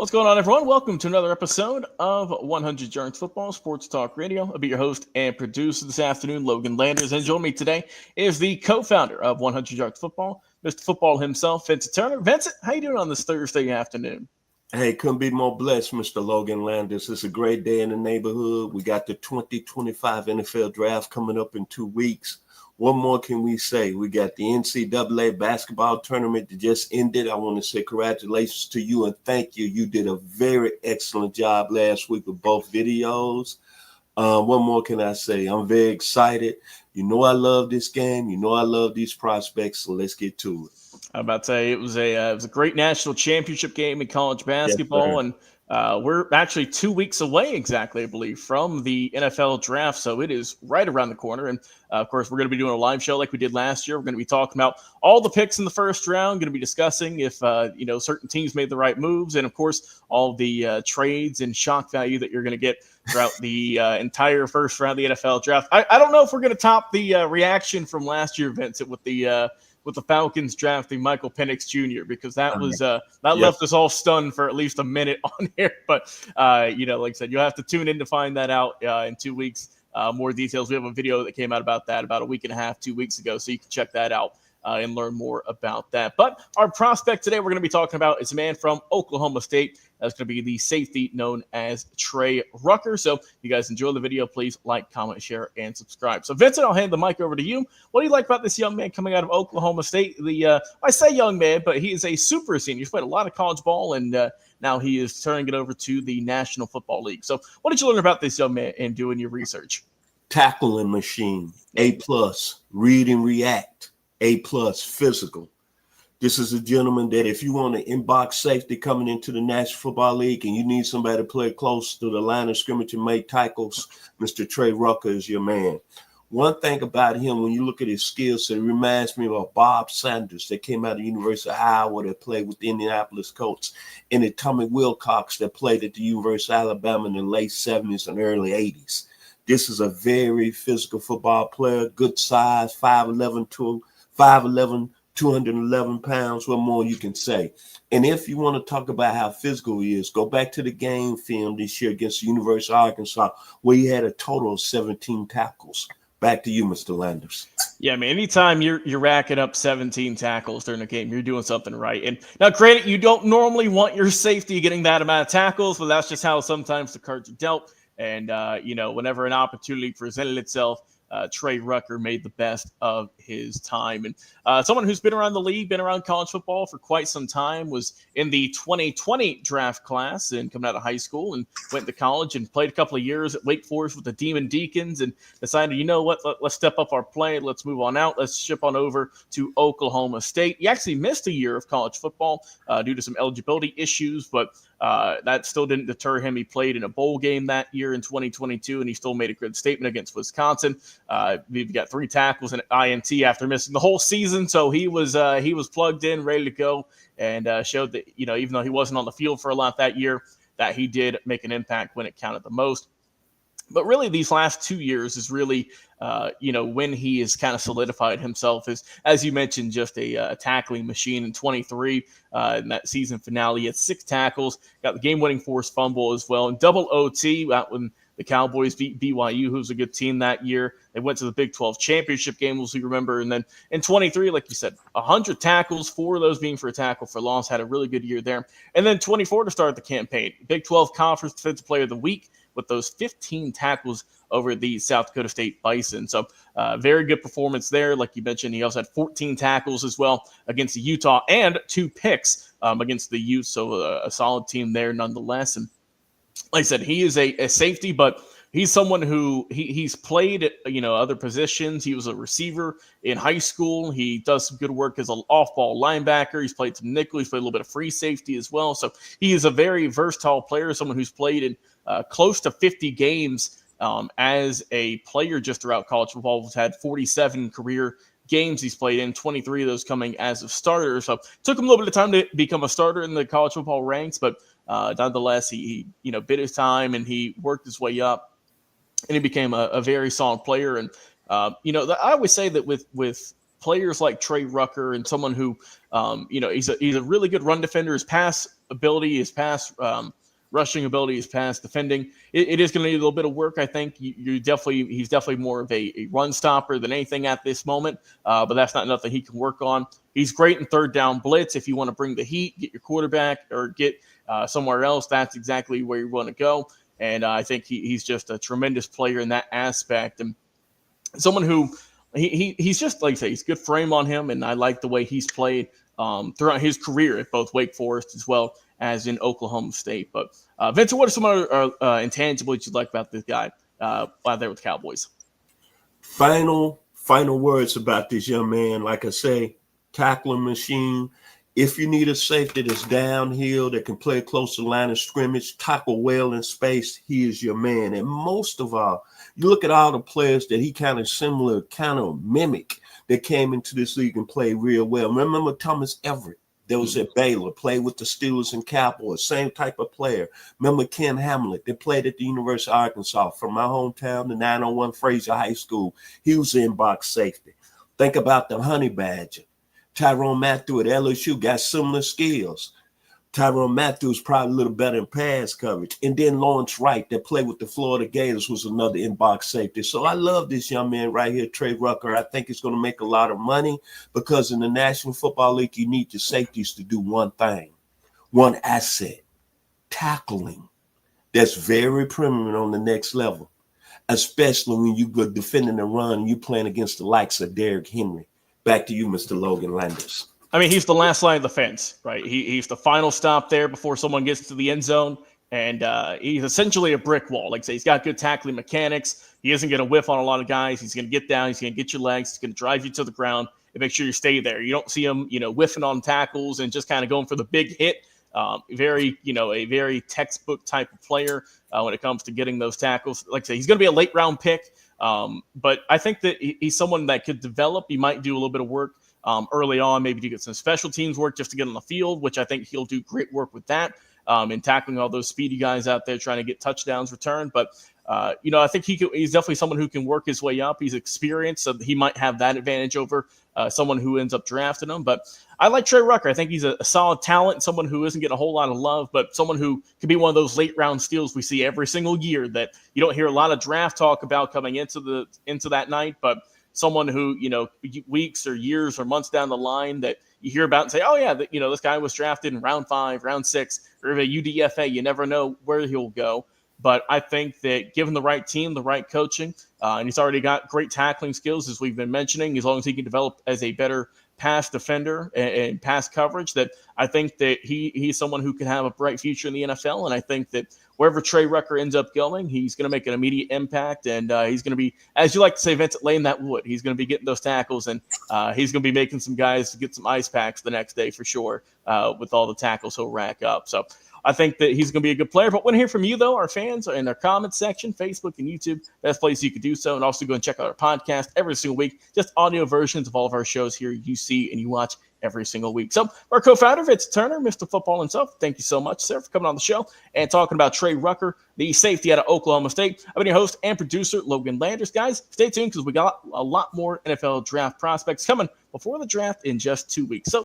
What's going on, everyone? Welcome to another episode of 100 Yards Football Sports Talk Radio. I'll be your host and producer this afternoon, Logan Landers. And joining me today is the co-founder of 100 Yards Football, Mr. Football himself, Vincent Turner. Vincent, how you doing on this Thursday afternoon? Hey, couldn't be more blessed, Mr. Logan Landers. It's a great day in the neighborhood. We got the 2025 NFL Draft coming up in 2 weeks. What more can we say? We got the NCAA basketball tournament that just ended. I want to say congratulations to you and thank you. You did a very excellent job last week with both videos. What more can I say? I'm very excited. You know I love this game. You know I love these prospects, so let's get to it. I'm about to say it was a great national championship game in college basketball, Yes, and we're actually 2 weeks away exactly, I believe, from the NFL draft. So it is right around the corner, and of course, we're going to be doing a live show like we did last year. We're going to be talking about all the picks in the first round. Going to be discussing if certain teams made the right moves, and of course, all the trades and shock value that you're going to get throughout the entire first round of the NFL draft. I don't know if we're going to top the reaction from last year, Vincent, with the Falcons drafting Michael Penix Jr. because that was left us all stunned for at least a minute on here. But like I said, you'll have to tune in to find that out in 2 weeks. More details. We have a video that came out about that about a week and a half, 2 weeks ago, so you can check that out and learn more about that. But our prospect today we're going to be talking about is a man from Oklahoma State. That's going to be the safety known as Trey Rucker. So if you guys enjoy the video, please like, comment, share, and subscribe. So Vincent, I'll hand the mic over to you. What do you like about this young man coming out of Oklahoma State? I say young man, but he is a super senior. He's played a lot of college ball, and now he is turning it over to the National Football League. So what did you learn about this young man in doing your research? Tackling machine, A+, read and react, A+, physical. This is a gentleman that if you want an inbox safety coming into the National Football League and you need somebody to play close to the line of scrimmage and make tackles, Mr. Trey Rucker is your man. One thing about him, when you look at his skill set, it reminds me of Bob Sanders that came out of the University of Iowa that played with the Indianapolis Colts, and then Tommy Wilcox that played at the University of Alabama in the late 70s and early 80s. This is a very physical football player, good size, 5'11", 211 pounds, what more you can say. And if you want to talk about how physical he is, go back to the game film this year against the University of Arkansas, where he had a total of 17 tackles. Back to you, Mr. Landers. Yeah, I mean, anytime you're racking up 17 tackles during a game, you're doing something right. And now, granted, you don't normally want your safety getting that amount of tackles, but that's just how sometimes the cards are dealt. And, whenever an opportunity presented itself, Trey Rucker made the best of his time. And someone who's been around the league, been around college football for quite some time, was in the 2020 draft class and coming out of high school and went to college and played a couple of years at Wake Forest with the Demon Deacons and decided, you know what, let's step up our play. Let's move on out. Let's ship on over to Oklahoma State. He actually missed a year of college football due to some eligibility issues, but that still didn't deter him. He played in a bowl game that year in 2022, and he still made a good statement against Wisconsin. He got 3 tackles and an INT after missing the whole season, so he was plugged in, ready to go, and showed that, even though he wasn't on the field for a lot that year, that he did make an impact when it counted the most. But really, these last 2 years is really, when he has kind of solidified himself as you mentioned, just a tackling machine. In 23, in that season finale, he had 6 tackles, got the game-winning forced fumble as well, and double OT out when the Cowboys beat BYU, who was a good team that year. They went to the Big 12 championship game, as we remember. And then in 23, like you said, 100 tackles, 4 of those being for a tackle for loss, had a really good year there. And then 24 to start the campaign, Big 12 Conference Defensive Player of the Week with those 15 tackles over the South Dakota State Bison. So very good performance there. Like you mentioned, he also had 14 tackles as well against the Utah and 2 picks against the Utes. So a solid team there nonetheless. And like I said, he is a safety, but he's someone who he's played other positions. He was a receiver in high school. He does some good work as an off-ball linebacker. He's played some nickel. He's played a little bit of free safety as well. So he is a very versatile player, someone who's played in close to 50 games as a player just throughout college football. He's had 47 career games he's played in, 23 of those coming as a starter. So it took him a little bit of time to become a starter in the college football ranks, but nonetheless, he bid his time and he worked his way up, and he became a very solid player. And I always say that with players like Trey Rucker and someone who, he's a really good run defender. His pass ability, his pass rushing ability, his pass defending. It is going to need a little bit of work, I think. He's definitely more of a run stopper than anything at this moment, but that's not nothing he can work on. He's great in third down blitz. If you want to bring the heat, get your quarterback, or get somewhere else, that's exactly where you want to go. And I think he's just a tremendous player in that aspect. And someone who he's just, like I say, he's good frame on him, and I like the way he's played throughout his career at both Wake Forest as well as in Oklahoma State. But Vincent, what are some other intangibles you'd like about this guy out there with the Cowboys? Final words about this young man. Like I say, tackling machine. If you need a safety that's downhill, that can play close to the line of scrimmage, tackle well in space, he is your man. And most of all, you look at all the players that he kind of mimic that came into this league and played real well. Remember Thomas Everett? That was at Baylor, played with the Steelers and Cowboys, same type of player. Remember Ken Hamlet, that played at the University of Arkansas, from my hometown to 901 Fraser High School. He was in-box safety. Think about the Honey Badger. Tyrann Mathieu at LSU got similar skills. Tyrann Mathieu was probably a little better in pass coverage. And then Lawrence Wright, that played with the Florida Gators, was another in-box safety. So I love this young man right here, Trey Rucker. I think he's going to make a lot of money, because in the National Football League, you need your safeties to do one thing, one asset, tackling. That's very premium on the next level, especially when you go defending the run and you're playing against the likes of Derrick Henry. Back to you, Mr. Logan Landers. I mean, he's the last line of defense, right? He's the final stop there before someone gets to the end zone, and he's essentially a brick wall. Like I say, he's got good tackling mechanics. He isn't going to whiff on a lot of guys. He's going to get down. He's going to get your legs. He's going to drive you to the ground and make sure you stay there. You don't see him, whiffing on tackles and just kind of going for the big hit. A very textbook type of player when it comes to getting those tackles. Like I say, he's going to be a late round pick. But I think that he's someone that could develop. He might do a little bit of work early on, maybe to get some special teams work just to get on the field, which I think he'll do great work with that in tackling all those speedy guys out there trying to get touchdowns returned. But, I think he's definitely someone who can work his way up. He's experienced, so he might have that advantage over someone who ends up drafting him. But I like Trey Rucker. I think he's a solid talent, someone who isn't getting a whole lot of love, but someone who could be one of those late round steals we see every single year that you don't hear a lot of draft talk about coming into that night, but someone who, weeks or years or months down the line that you hear about and say, oh yeah, this guy was drafted in round 5, round 6, or a UDFA. You never know where he'll go. But I think that given the right team, the right coaching, and he's already got great tackling skills, as we've been mentioning, as long as he can develop as a better pass defender and pass coverage, that I think that he's someone who can have a bright future in the NFL. And I think that wherever Trey Rucker ends up going, he's going to make an immediate impact. And he's going to be, as you like to say, Vincent, laying that wood. He's going to be getting those tackles, and he's going to be making some guys to get some ice packs the next day for sure with all the tackles he'll rack up. So I think that he's going to be a good player. But want to hear from you, though, our fans, in our comments section, Facebook and YouTube. Best place you could do so. And also go and check out our podcast every single week. Just audio versions of all of our shows here you see and you watch every single week. So our co-founder, Vincent Turner, Mr. Football himself, thank you so much, sir, for coming on the show and talking about Trey Rucker, the safety out of Oklahoma State. I've been your host and producer, Logan Landers. Guys, stay tuned because we got a lot more NFL draft prospects coming before the draft in just 2 weeks. So